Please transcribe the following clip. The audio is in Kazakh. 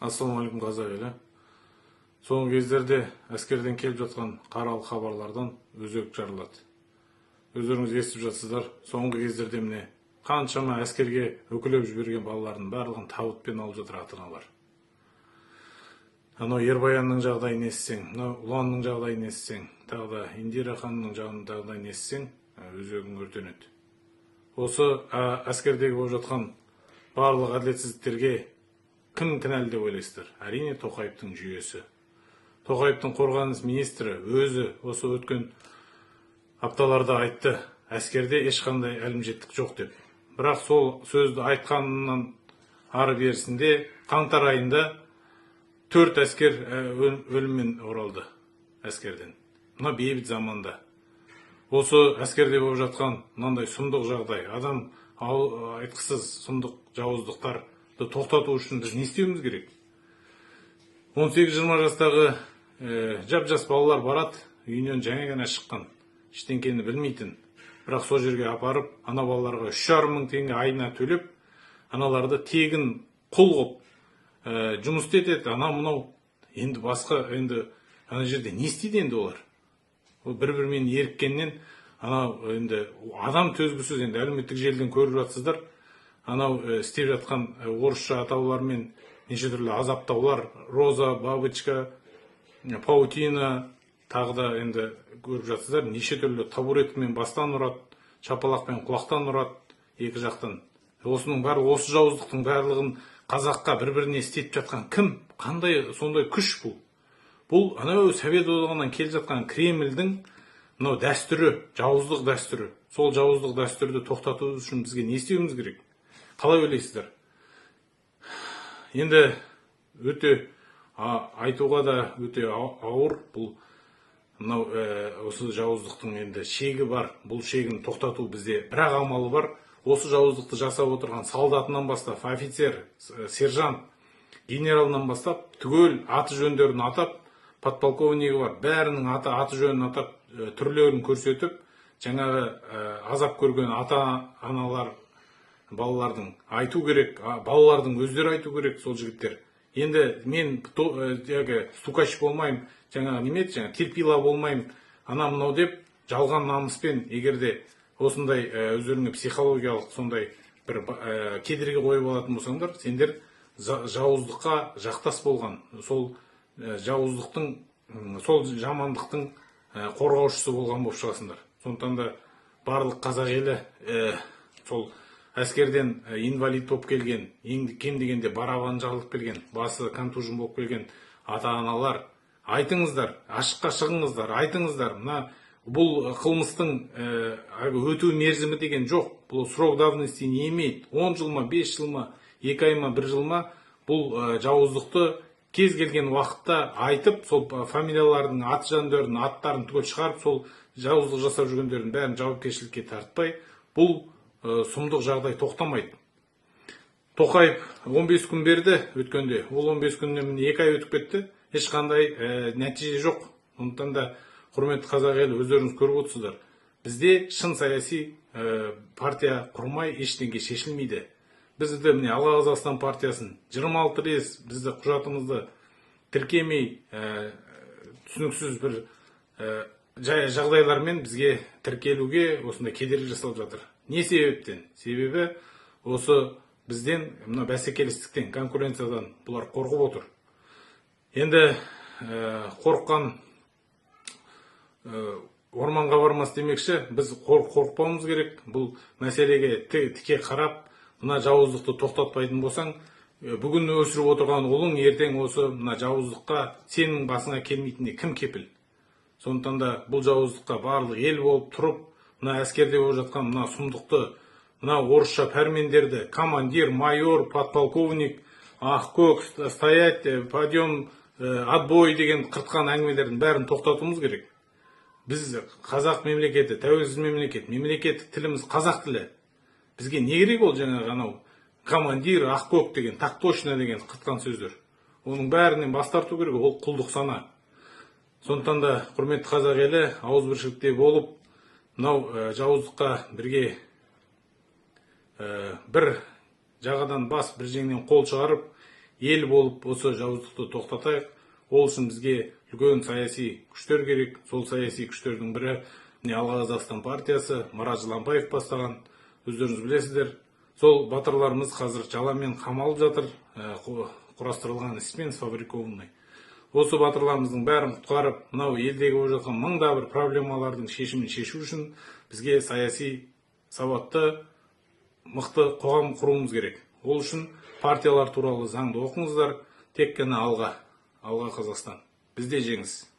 Ассалаумағалейкум қазақ елі. Соңғы кездерде әскерден келіп жатқан қаралы хабарлардан өзек жарылады. Өздеріңіз естіп жатсыздар, соңғы кездерде міне қаншама әскерге өкілеп жіберген балалардың барлығын табытпен алып жатыр ата-аналар. Анау Ербаянның жағдайын естісең, мынау Ұланның жағдайын естісең, тағы да Индира ханымның жағдайын естісең, өзегің өртенеді. Осы әскердегі болып жатқан барлық әділетсіздіктерге кім кінәлі деп ойлайсыздар? Әрине Тоқаевтың жүйесі. Тоқаевтың қорғаныс министрі өзі осы өткен апталарда айтты, әскерде ешқандай әлімжеттік жоқ деп. Бірақ сол сөзді айтқанынан ары берісінде қаңтар айында 4 әскер өліммен оралды әскерден. Мына бейбіт заманда. Осы әскерде болып жатқан мынандай сұмдық жағдай, адам айтқысыз сұмдық жауыздықтар тоқтату үшін біз не істеуіміз керек? 18-20 жастағы жап-жас балалар барады, үйінен жаңа ғана шыққан, ештеңкені білмейтін. Бірақ сол жерге апарып, ана балаларға 3,5 мың теңге айына төлеп, аналарды тегін құл қылып жұмыс етеді, анау-мынау. Енді басқа, енді ана жерде не істейді енді олар? Бір-бірімен еріккеннен, анау енді адам төзгісіз, енді әлеуметтік желіден көріп жатсыздар. Анау істеп жатқан орысша атаулармен неше түрлі азаптаулар, роза, бабочка, паутина, тағы да енді көріп жатсыздар, неше түрлі табуреткімен бастан ұрады, шапалақпен құлақтан ұрады, екі жақтан. Осының барлығы, осы жауыздықтың барлығын қазаққа бір-біріне істетіп жатқан кім? Қандай сондай күш бұл? Бұл анау Совет одағынан келе жатқан Кремльдің мынау дәстүрі, жауыздық дәстүрі. Сол жауыздық дәстүрді тоқтату үшін бізге не істеуіміз керек? Қалай ойлайсыздар? Енді өте айтуға да өте ауыр. Бұл мынау осы жауыздықтың енді шегі бар. Бұл шегін тоқтату бізде бірақ амалы бар. Осы жауыздықты жасап отырған солдатынан бастап, офицер, сержант, генералынан бастап, түгел аты жөндерін атап, подполковнигі бар, бәрінің аты жөнін атап, түрлерін көрсетіп, жаңағы азап көрген ата-аналар, балалардың айту керек, балалардың өздері айту керек, сол жігіттер. Енді мен стукач болмайым, жаңағы терпила болмайым, ана-мынау деп, жалған намыспен, егерде осындай өздеріңе психологиялық сондай бір кедергі қойып алатын болсаңдар, сендер жауыздыққа жақтас болған, сол жауыздықтың, сол жамандықтың қорғаушысы болған болып шығасыңдар. Сондықтан да барлық қазақ елі сол әскерден инвалид болып келген, кем дегенде барабан жарылып келген, басы контужен болып келген ата-аналар, айтыңыздар, ашыққа шығыңыздар, айтыңыздар. Бұл қылмыстың өту мерзімі деген жоқ. Бұл срок давности не имеет. 10 жыл ма, 5 жыл ма, 2 ай ма, 1 жыл ма, бұл жауыздықты кез келген уақытта айтып, сол фамилиялардың аты-жөндерін, аттарын түгел шығарып, сол жауыздық жасап жүргендердің бәрін жауапкершілікке тартпай, бұл сұмдық жағдай тоқтамайды. Тоқаев 15 күн берді өткенде. Ол 15 күннен 2 ай өтіп кетті. Ешқандай нәтиже жоқ. Сондықтан да құрметті қазақ елі, өздеріңіз көріп отырсыздар. Бізде шын саяси партия құрмай ештеңе шешілмейді. Бізді міне Алға Қазақстан партиясын 26 рет бізді құжатымызды тіркемей, түсініксіз бір жағдайлармен бізге тіркелуге осындай кедергі жасалып жатыр. Не себептен? Себебі осы бізден мына бәсекелестіктен, конкуренциядан бұлар қорқып отыр. Енді қорыққан орманға бармас демекші, біз қорықпауымыз керек. Бұл мәселеге тіке қарап, мына жауыздықты тоқтатпайтын болсаң, бүгін өсіріп отырған ұлың ертең осы мына жауыздыққа сенің басыңа келмейтіндей кім кепіл? Сондықтан да бұл жауыздыққа барлық ел болып тұрып, мына әскерде болып жатқан мына сұмдықты, мына орысша пәрмендерді, командир, майор, подполковник, ақкөк, стоять, подъем, отбой деген қыртқан әңгімелердің бәрін тоқтатуымыз керек. Біз қазақ мемлекеті, тәуелсіз мемлекет, мемлекеттік тіліміз қазақ тілі. Бізге не керек ол жаңағы анау командир, ақкөк деген, так точно деген қыртқан сөздер. Оның бәрінен бас тарту керек, ол құлдық сана. Сондықтан да құрметті қазақ елі, ауызбіршілікте болып, мынау жауыздыққа бірге бір жағадан бас, бір жеңнен қол шығарып, ел болып осы жауыздықты тоқтатайық. Ол үшін бізге үлкен саяси күштер керек. Сол саяси күштердің бірі Алға Қазақстан партиясы, Марат Жыланбаев бастаған, өздеріңіз білесіздер. Сол батырларымыз қазір жаламен қамалып жатыр, құрастырылған іспен, сфабрикованный. Осы батырларымыздың бәрін құтқарып, мынау елдегі болып жатқан мыңда бір проблемалардың шешімін шешу үшін бізге саяси сауатты, мықты қоғам құруымыз керек. Ол үшін партиялар туралы заңды оқыңыздар, тек қана алға Қазақстан. Бізде жеңіс.